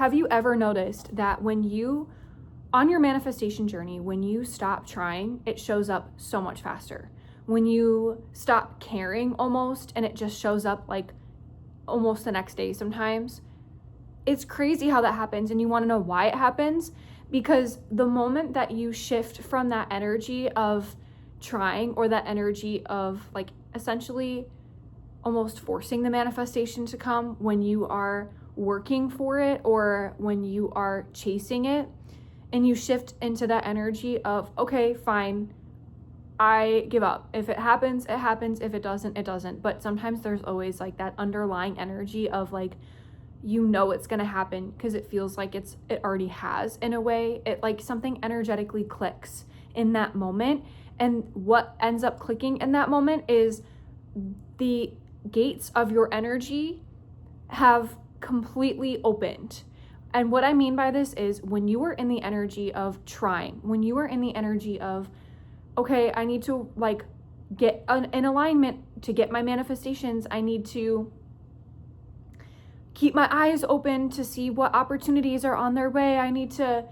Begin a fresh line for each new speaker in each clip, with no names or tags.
have you ever noticed that when you, on your manifestation journey, when you stop trying, it shows up so much faster? When you stop caring almost, and it just shows up like almost the next day sometimes. It's crazy how that happens, and you want to know why it happens? Because the moment that you shift from that energy of trying, or that energy of like essentially almost forcing the manifestation to come, when you are working for it or when you are chasing it, and you shift into that energy of, okay, fine, I give up. If it happens, it happens. If it doesn't, it doesn't. But sometimes there's always like that underlying energy of like, you know it's gonna happen because it feels like it already has in a way. It like something energetically clicks in that moment. And what ends up clicking in that moment is the gates of your energy have completely opened. And what I mean by this is when you are in the energy of trying, when you are in the energy of, okay, I need to like get in alignment to get my manifestations. I need to keep my eyes open to see what opportunities are on their way. I need to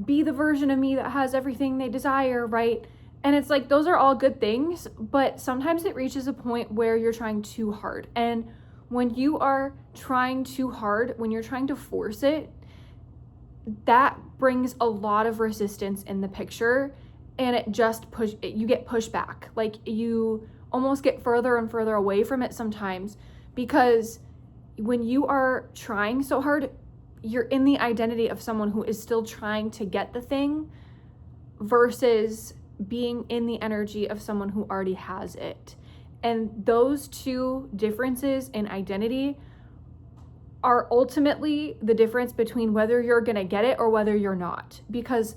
be the version of me that has everything they desire, right? And it's like, those are all good things, but sometimes it reaches a point where you're trying too hard. And when you are trying too hard, when you're trying to force it, that brings a lot of resistance in the picture. And it just you get pushed back. Like you almost get further and further away from it sometimes, because when you are trying so hard, you're in the identity of someone who is still trying to get the thing versus being in the energy of someone who already has it. And those two differences in identity are ultimately the difference between whether you're going to get it or whether you're not. Because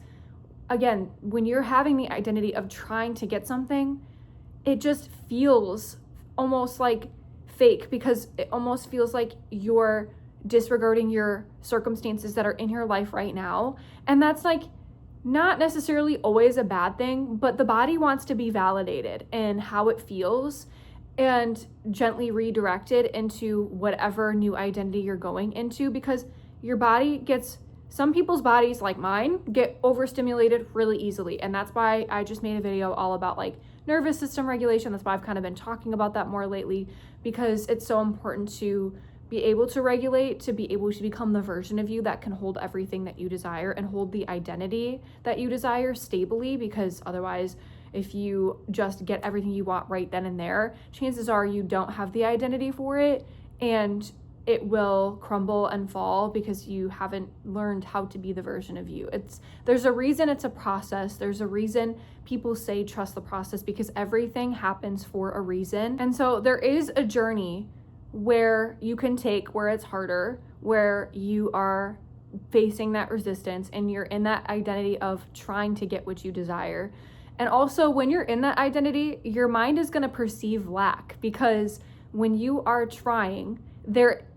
again, when you're having the identity of trying to get something, it just feels almost like fake, because it almost feels like you're disregarding your circumstances that are in your life right now. And that's like not necessarily always a bad thing, but the body wants to be validated in how it feels and gently redirected into whatever new identity you're going into, because your body gets, some people's bodies like mine get overstimulated really easily. And that's why I just made a video all about like nervous system regulation. That's why I've kind of been talking about that more lately, because it's so important to be able to regulate, to be able to become the version of you that can hold everything that you desire and hold the identity that you desire stably. Because otherwise, if you just get everything you want right then and there, chances are you don't have the identity for it, and it will crumble and fall because you haven't learned how to be the version of you. There's a reason it's a process. There's a reason people say trust the process, because everything happens for a reason. And so there is a journey where you can take, where it's harder, where you are facing that resistance and you're in that identity of trying to get what you desire. And also when you're in that identity, your mind is going to perceive lack, because when you are trying,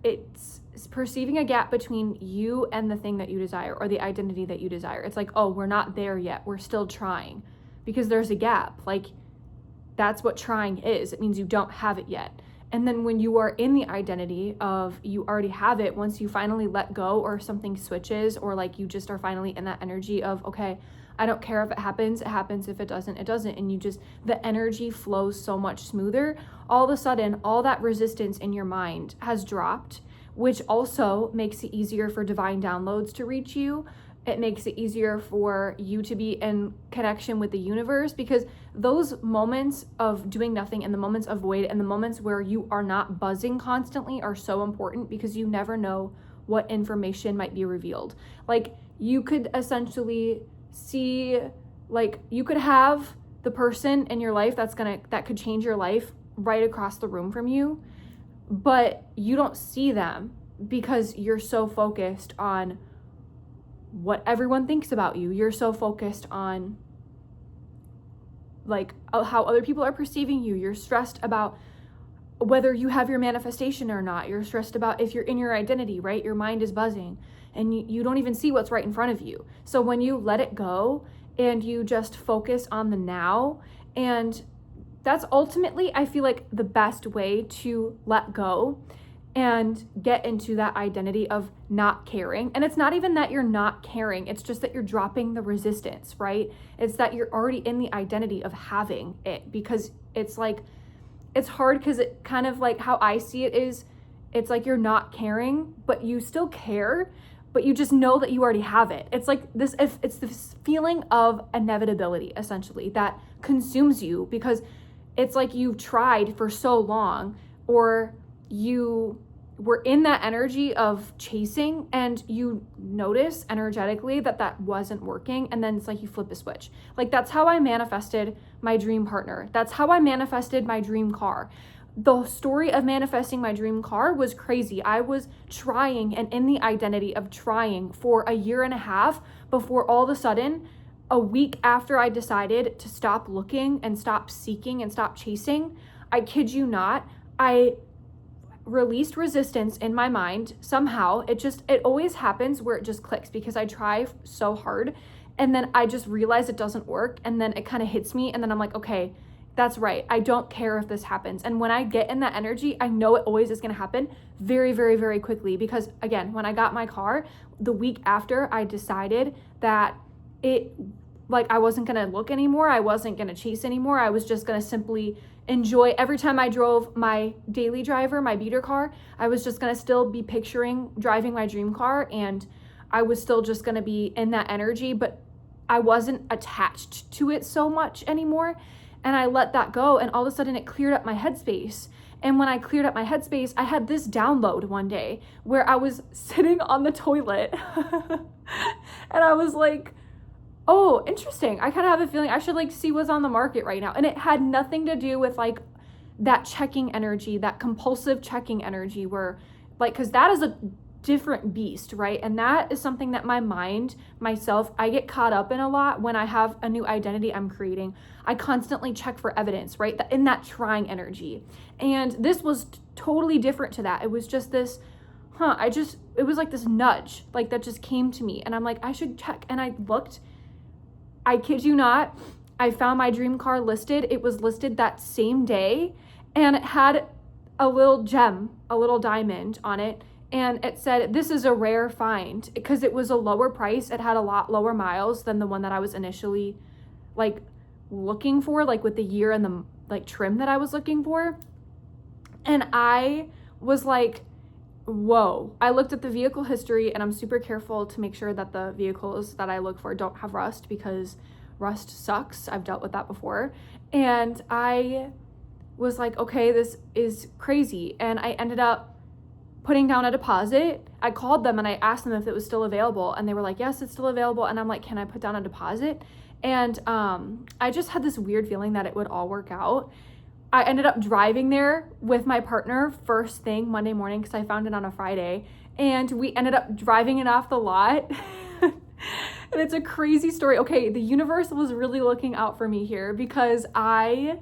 it's perceiving a gap between you and the thing that you desire, or the identity that you desire. It's like, oh, we're not there yet. We're still trying, because there's a gap. Like that's what trying is. It means you don't have it yet. And then when you are in the identity of you already have it, once you finally let go or something switches, or like you just are finally in that energy of, okay, I don't care if it happens, it happens. If it doesn't, it doesn't. And the energy flows so much smoother. All of a sudden, all that resistance in your mind has dropped, which also makes it easier for divine downloads to reach you. It makes it easier for you to be in connection with the universe, because those moments of doing nothing and the moments of void and the moments where you are not buzzing constantly are so important, because you never know what information might be revealed. Like you could essentially see, like you could have the person in your life that could change your life right across the room from you, but you don't see them because you're so focused on what everyone thinks about you. You're so focused on like how other people are perceiving you. You're stressed about whether you have your manifestation or not. You're stressed about if you're in your identity, right? Your mind is buzzing and you don't even see what's right in front of you. So when you let it go and you just focus on the now, and that's ultimately, I feel like, the best way to let go. and get into that identity of not caring. And it's not even that you're not caring, it's just that you're dropping the resistance, right? It's that you're already in the identity of having it, because it's like, it's hard because it kind of like how I see it is, it's like you're not caring, but you still care, but you just know that you already have it. It's like this, if it's this feeling of inevitability, essentially, that consumes you because it's like you've tried for so long, or you were in that energy of chasing and you notice energetically that that wasn't working, and then it's like you flip a switch. Like, that's how I manifested my dream partner. That's how I manifested my dream car. The story of manifesting my dream car was crazy. I was trying and in the identity of trying for a year and a half before all of a sudden, a week after I decided to stop looking and stop seeking and stop chasing, I kid you not, I released resistance in my mind somehow. It always happens where it just clicks, because I try so hard and then I just realize it doesn't work, and then it kind of hits me, and then I'm like, okay, that's right, I don't care if this happens. And when I get in that energy, I know it always is going to happen very, very, very quickly, because again, when I got my car, the week after I decided that I wasn't going to look anymore, I wasn't going to chase anymore, I was just going to simply enjoy every time I drove my daily driver, my beater car. I was just going to still be picturing driving my dream car, and I was still just going to be in that energy, but I wasn't attached to it so much anymore. And I let that go, and all of a sudden it cleared up my headspace. And when I cleared up my headspace, I had this download one day where I was sitting on the toilet and I was like, oh, interesting. I kind of have a feeling I should see what's on the market right now. And it had nothing to do with that checking energy, that compulsive checking energy where because that is a different beast, right? And that is something that my mind, myself, I get caught up in a lot when I have a new identity I'm creating. I constantly check for evidence, right? In that trying energy. And this was totally different to that. It was just this, it was like this nudge, that just came to me. And I'm like, I should check. And I looked, I kid you not, I found my dream car listed. It was listed that same day, and it had a little gem, a little diamond on it. And it said, this is a rare find, because it was a lower price. It had a lot lower miles than the one that I was initially looking for, with the year and the trim that I was looking for. And I was like, whoa. I looked at the vehicle history, and I'm super careful to make sure that the vehicles that I look for don't have rust, because rust sucks. I've dealt with that before. And I was like, okay, this is crazy. And I ended up putting down a deposit. I called them and I asked them if it was still available, and they were like, yes, it's still available. And I'm like, can I put down a deposit? And I just had this weird feeling that it would all work out. I ended up driving there with my partner first thing Monday morning, because I found it on a Friday, and we ended up driving it off the lot. And it's a crazy story. Okay, the universe was really looking out for me here, because I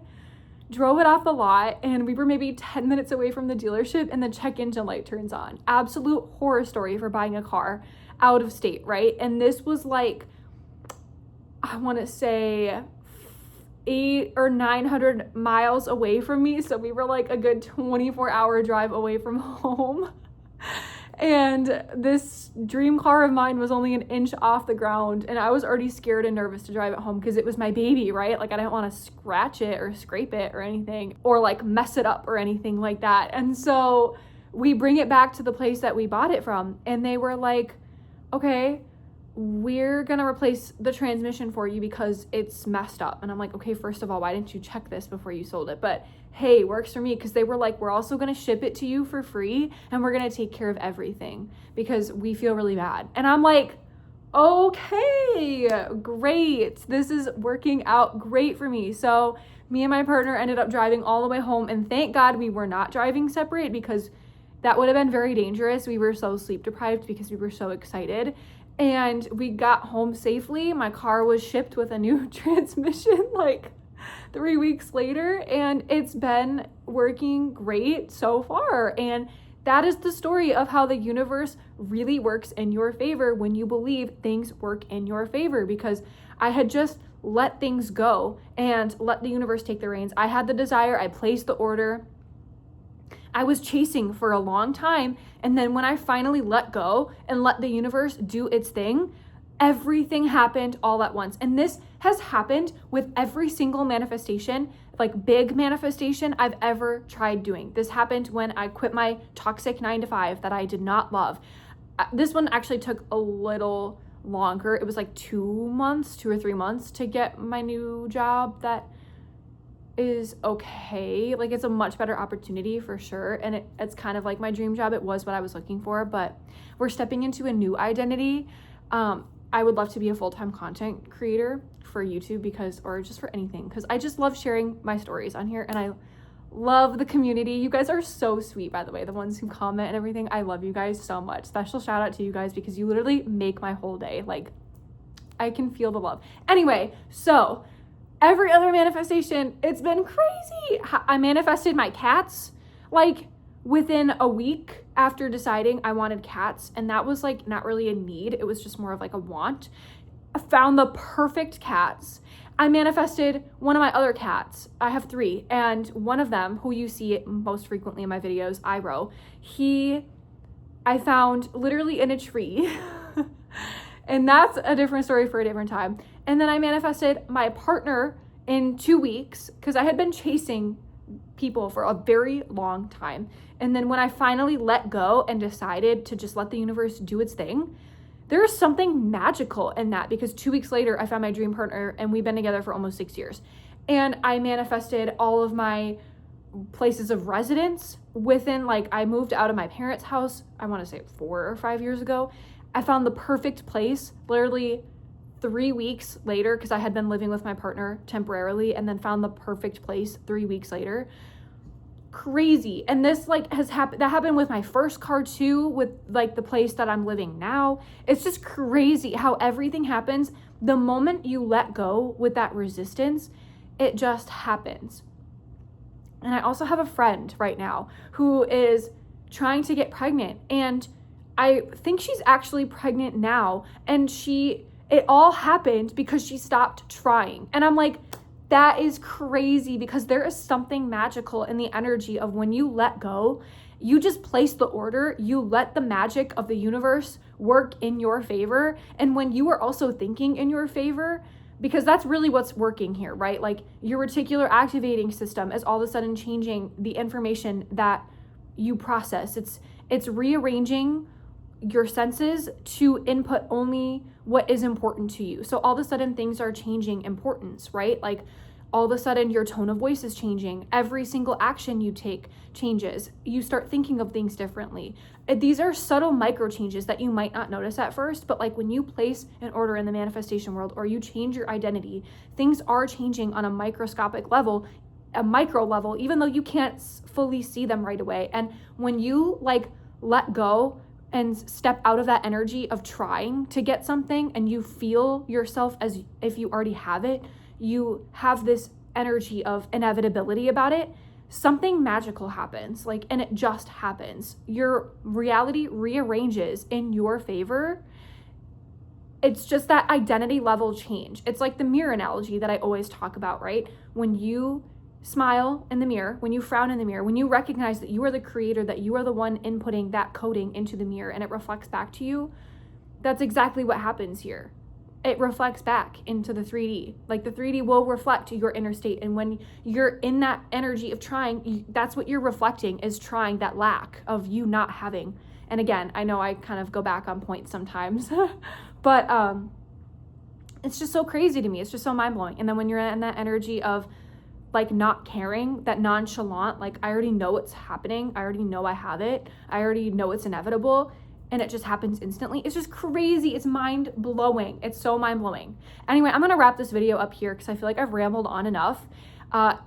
drove it off the lot and we were maybe 10 minutes away from the dealership, and the check engine light turns on. Absolute horror story for buying a car out of state, right? And this was I want to say 800 or 900 miles away from me. So we were a good 24-hour drive away from home. And this dream car of mine was only an inch off the ground, and I was already scared and nervous to drive it home, because it was my baby, right? I didn't want to scratch it or scrape it or anything, or mess it up or anything like that. And so we bring it back to the place that we bought it from, and they were like, okay, we're gonna replace the transmission for you because it's messed up. And I'm like, okay, first of all, why didn't you check this before you sold it? But hey, works for me, because they were like, we're also gonna ship it to you for free, and we're gonna take care of everything because we feel really bad. And I'm like, okay, great, this is working out great for me. So me and my partner ended up driving all the way home, and thank God we were not driving separate, because that would have been very dangerous. We were so sleep deprived because we were so excited. And we got home safely. My car was shipped with a new transmission 3 weeks later, and it's been working great so far. And that is the story of how the universe really works in your favor when you believe things work in your favor, because I had just let things go and let the universe take the reins. I had the desire, I placed the order, I was chasing for a long time. And then when I finally let go and let the universe do its thing, everything happened all at once. And this has happened with every single manifestation, like big manifestation I've ever tried doing. This happened when I quit my toxic 9-to-5 that I did not love. This one actually took a little longer. It was like 2 or 3 months to get my new job that is okay. Like, it's a much better opportunity for sure. And it's kind of like my dream job. It was what I was looking for, but we're stepping into a new identity. I would love to be a full-time content creator for YouTube or just for anything, because I just love sharing my stories on here, and I love the community. You guys are so sweet, by the way, the ones who comment and everything. I love you guys so much. Special shout out to you guys, because you literally make my whole day. Like, I can feel the love. Anyway, so every other manifestation, it's been crazy. I manifested my cats like within a week after deciding I wanted cats, and that was like not really a need, it was just more of like a want. I found the perfect cats. I manifested one of my other cats. I have 3, and one of them, who you see most frequently in my videos, Iro, I found literally in a tree. And that's a different story for a different time. And then I manifested my partner in 2 weeks, because I had been chasing people for a very long time. And then when I finally let go and decided to just let the universe do its thing, there is something magical in that, because 2 weeks later, I found my dream partner, and we've been together for almost 6 years. And I manifested all of my places of residence within, like, I moved out of my parents' house, I want to say 4 or 5 years ago. I found the perfect place literally 3 weeks later, because I had been living with my partner temporarily, and then found the perfect place 3 weeks later. Crazy. And this like has happened, that happened with my first car too, with like the place that I'm living now. It's just crazy how everything happens the moment you let go with that resistance. It just happens. And I also have a friend right now who is trying to get pregnant, and I think she's actually pregnant now, and it all happened because she stopped trying. And I'm like, that is crazy, because there is something magical in the energy of when you let go, you just place the order, you let the magic of the universe work in your favor. And when you are also thinking in your favor, because that's really what's working here, right? Like, your reticular activating system is all of a sudden changing the information that you process. It's rearranging your senses to input only what is important to you. So all of a sudden things are changing importance, right? Like, all of a sudden your tone of voice is changing. Every single action you take changes. You start thinking of things differently. These are subtle micro changes that you might not notice at first, but like when you place an order in the manifestation world, or you change your identity, things are changing on a microscopic level, a micro level, even though you can't fully see them right away. And when you like let go and step out of that energy of trying to get something, and you feel yourself as if you already have it, you have this energy of inevitability about it, something magical happens, like, and it just happens. Your reality rearranges in your favor. It's just that identity level change. It's like the mirror analogy that I always talk about, right? When you smile in the mirror, when you frown in the mirror, when you recognize that you are the creator, that you are the one inputting that coding into the mirror and it reflects back to you, that's exactly what happens here. It reflects back into the 3D. Like, the 3D will reflect your inner state. And when you're in that energy of trying, that's what you're reflecting, is trying, that lack of you not having. And again, I know I kind of go back on point sometimes, but it's just so crazy to me. It's just so mind-blowing. And then when you're in that energy of like not caring, that nonchalant, like, I already know what's happening. I already know I have it. I already know it's inevitable. And it just happens instantly. It's just crazy. It's mind-blowing. It's so mind-blowing. Anyway, I'm going to wrap this video up here because I feel like I've rambled on enough.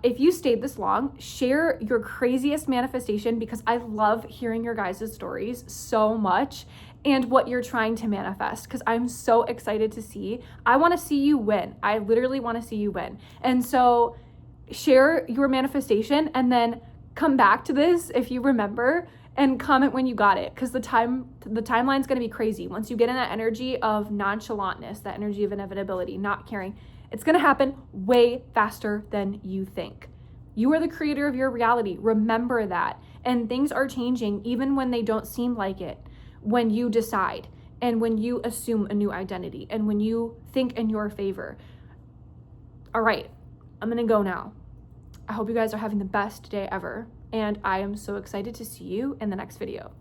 If you stayed this long, share your craziest manifestation, because I love hearing your guys' stories so much, and what you're trying to manifest, because I'm so excited to see. I want to see you win. I literally want to see you win. And so share your manifestation, and then come back to this if you remember, and comment when you got it, because the timeline's going to be crazy. Once you get in that energy of nonchalantness, that energy of inevitability, not caring, it's going to happen way faster than you think. You are the creator of your reality. Remember that. And things are changing even when they don't seem like it, when you decide and when you assume a new identity and when you think in your favor. All right, I'm gonna go now. I hope you guys are having the best day ever, and I am so excited to see you in the next video.